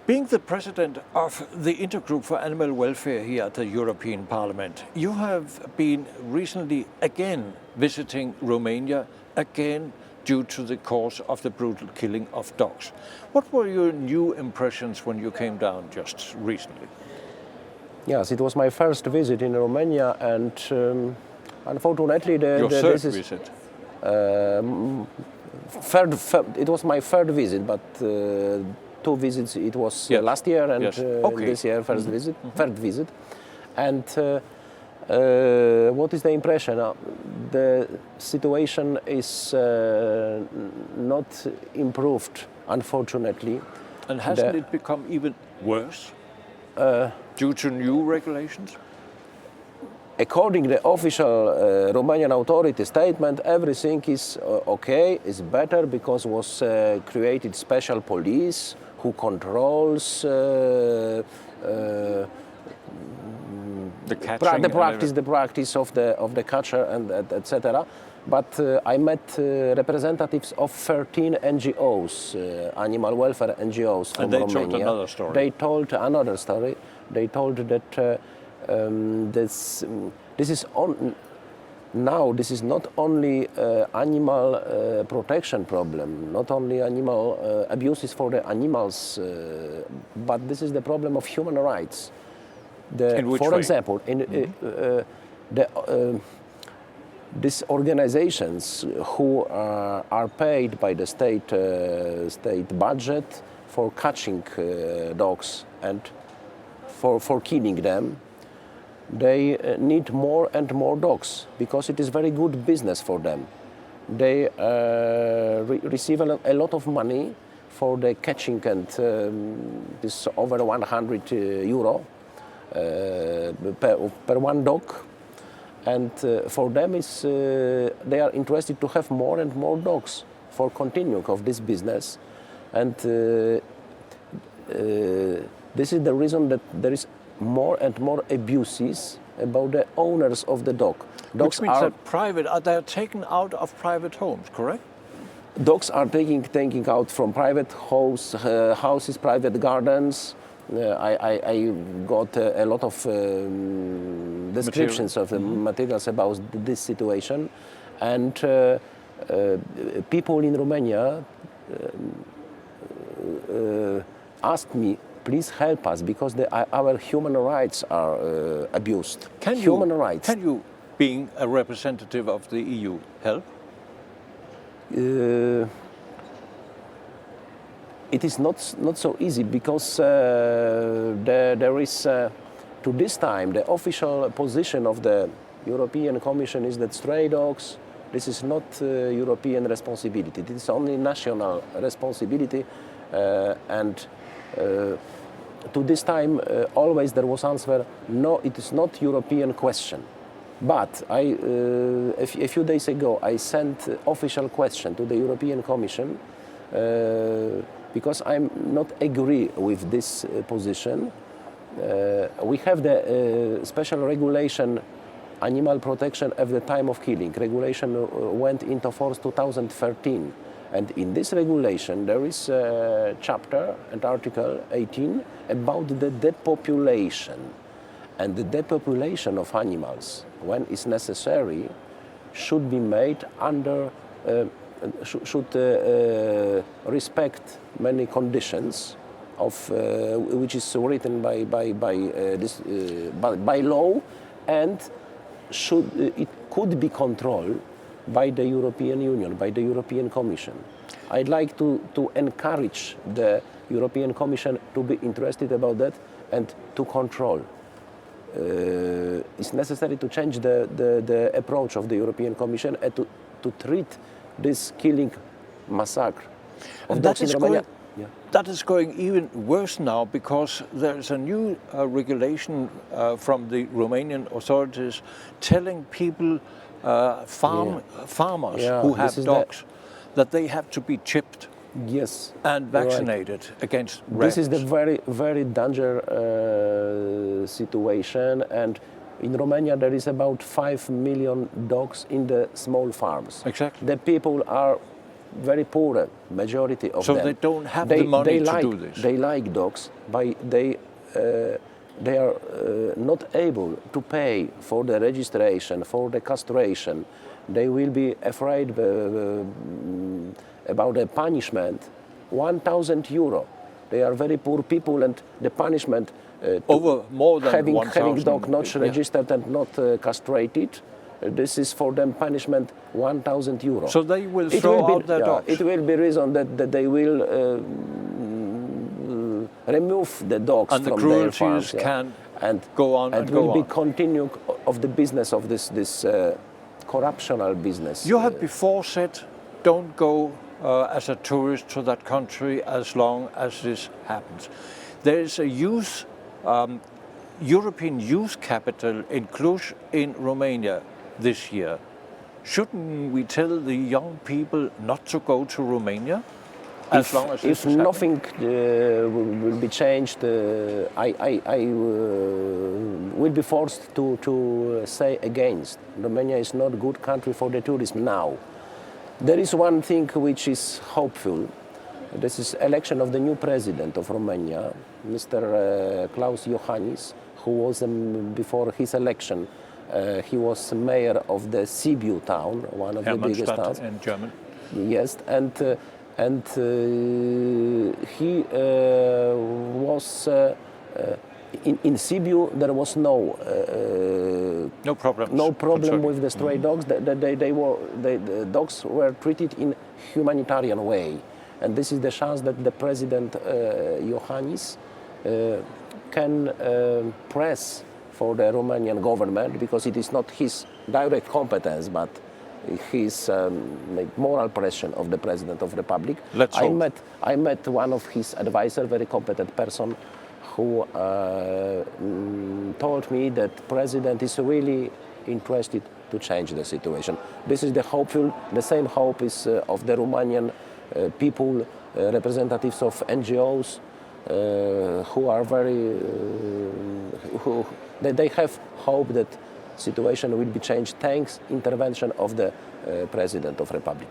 Being the president of the Intergroup for Animal Welfare here at the European Parliament, you have been recently again visiting Romania, again due to the cause of the brutal killing of dogs. What were your new impressions when you came down just recently? Yes, it was my first visit in Romania, and unfortunately, Your third visit? It was my third visit, but two visits. It was last year and this year third visit. And what is the impression? The situation is not improved, unfortunately. And hasn't it become even worse due to new regulations? According to the official Romanian authority statement, everything is okay, is better, because was created special police who controls The practice of the catcher and etc. But I met representatives of 13 NGOs, animal welfare NGOs from Romania. And they told another story. They told another story. They told that this is this is not only animal protection problem, not only animal abuses for the animals, but this is the problem of human rights. In which way? For example, these organizations who are paid by the state budget for catching dogs and for killing them, they need more and more dogs, because it is very good business for them. They receive a lot of money for the catching, and this over 100 euro per one dog. And for them they are interested to have more and more dogs for continuing of this business. And this is the reason that there is more and more abuses about the owners of the dog. Which means that they are taken out of private homes, correct? Dogs are taken out from private houses, private gardens. I got a lot of descriptions of the materials about this situation, and people in Romania asked me, please help us, because our human rights are abused. Can you, being a representative of the EU, help? It is not so easy, because there is, to this time, the official position of the European Commission is that stray dogs, this is not European responsibility. It is only national responsibility, and to this time, always there was answer, no, it is not European question. But a few days ago, I sent official question to the European Commission, because I'm not agree with this position. We have the special regulation, animal protection at the time of killing. Regulation went into force 2013. And in this regulation, there is a chapter and Article 18 about the depopulation. And the depopulation of animals, when it's necessary, should be made under, should respect many conditions of which is written by law, and it could be controlled by the European Union, by the European Commission. I'd like to encourage the European Commission to be interested about that and to control. It's necessary to change the approach of the European Commission and to treat this killing massacre of dogs in Romania. That is going even worse now, because there is a new regulation from the Romanian authorities telling people, farmers who have dogs, that they have to be chipped and vaccinated against rabies. This is the very, very dangerous situation, and in Romania there is about 5 million dogs in the small farms. Exactly. The people are very poor majority of So them. they don't have the money to like, do this. They like dogs, but they are not able to pay for the registration, for the castration. They will be afraid about the punishment, 1,000 euro. They are very poor people, and the punishment Over more than having 1,000. dog not registered and not castrated, this is for them punishment 1,000 euro. So they will throw out their dogs. It will be reason that they will remove the dogs And the from their cruelties farms. can and go on and and go will be on. continue of the business of this corruptional business. You have before said, don't go as a tourist to that country as long as this happens. There is a European youth capital in Cluj in Romania this year. Shouldn't we tell the young people not to go to Romania as long as this if is nothing will be changed, I will be forced to say against. Romania is not a good country for the tourism now. There is one thing which is hopeful. This is election of the new president of Romania, Mr. Klaus Iohannis, who was before his election. He was mayor of the Sibiu town, one of the biggest towns in German. Yes, and he was in Sibiu. There was no problem with the stray dogs. The dogs were treated in humanitarian way, and this is the chance that the president Iohannis can press for the Romanian government, because it is not his direct competence, but his moral pressure of the president of the republic. I met one of his advisors, very competent person, who told me that president is really interested to change the situation. This is the hopeful. The same hope is of the Romanian people, representatives of NGOs, who are very, they have hope that situation will be changed thanks intervention of the President of Republic.